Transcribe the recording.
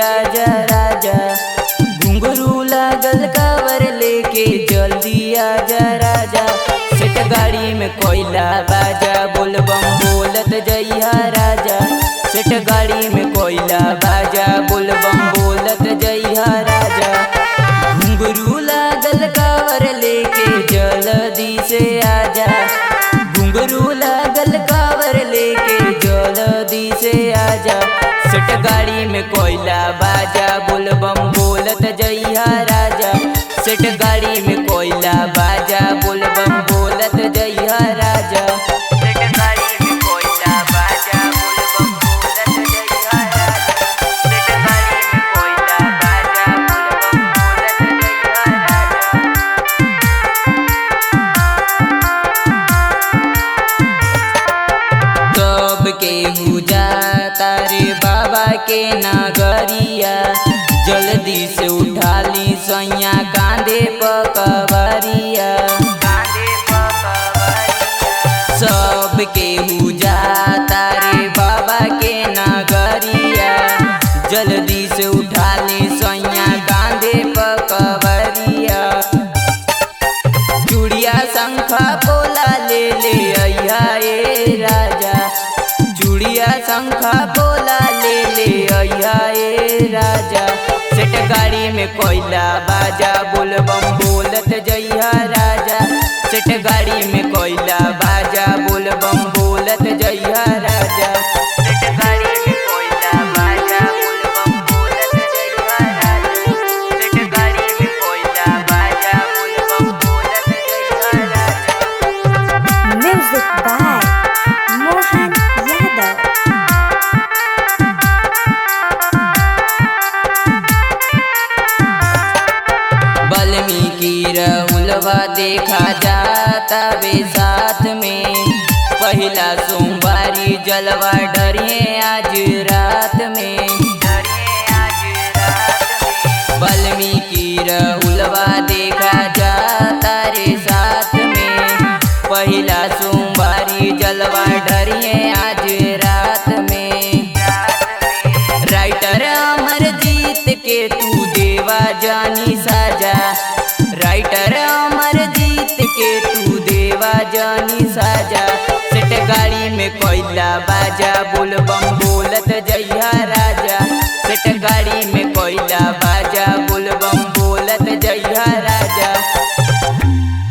आजा राजा। घुंघरू लागल कावर लेके जल्दी आजा राजा। सेठ गाड़ी में कोयला बाजा बोलबम बोलत जइहा राजा। सेठ गाड़ी में कोयला बाजा बोलबम बोलत जइहा राजा। घुंघरू लागल कावर लेके जल्दी से आजा। घुंघरू लागल कावर लेके जल्दी से आजा। सेठ गाड़ी में कोयला बाजा बोलबम बोलत जइहा राजा। सेठ गाड़ी में कोयला बाजा बोलबम बोलत जइहा राजा। सेठ गाड़ी में कोयला बाजा बोलबम बोलत जइहा राजा। सेठ गाड़ी में कोयला बाजा बोलबम बोलत जइहा राजा। सब केहू जाता रे बाबा के नगरिया। जल्दी से उठा ली सैया कांधे पकवरिया। सब केहू जाता रे बाबा के नगरिया। जल्दी से उठा ली सैया कांधे पकवरिया। चूड़िया शंखा पोला ले ले अइहा ए राजा। चूड़िया शंखा पोला ले ले अइहा ए राजा। सेठ गाड़ी में कोयला बाजा बोलबम बोलत जइहा राजा। सेठ गाड़ी में कोयला बाजा बोलबम बोलत जइहा राजा। सेठ गाड़ी में कोयला बाजा बोलबम बोलत जइहा राजा। सेठ गाड़ी में कोयला बाजा बोलबम बोलत जइहा राजा। Music by Mohan Yadav। Valmiki राहुलवा देखा जाता वे साथ में। पहला सोमवारी जलवा डरिए आज रात में। वाल्मीकि राहुलवा देखा जाता रे साथ में। पहला सोमवारी जलवा डरिए आज रात में। राइटर अमरजीत के तू देवा जानी साजा। राइटर अमरजीत के तू देवा जानी साजा। सेठ गाड़ी में कोयला बाजा बोलबम बोलत जइहा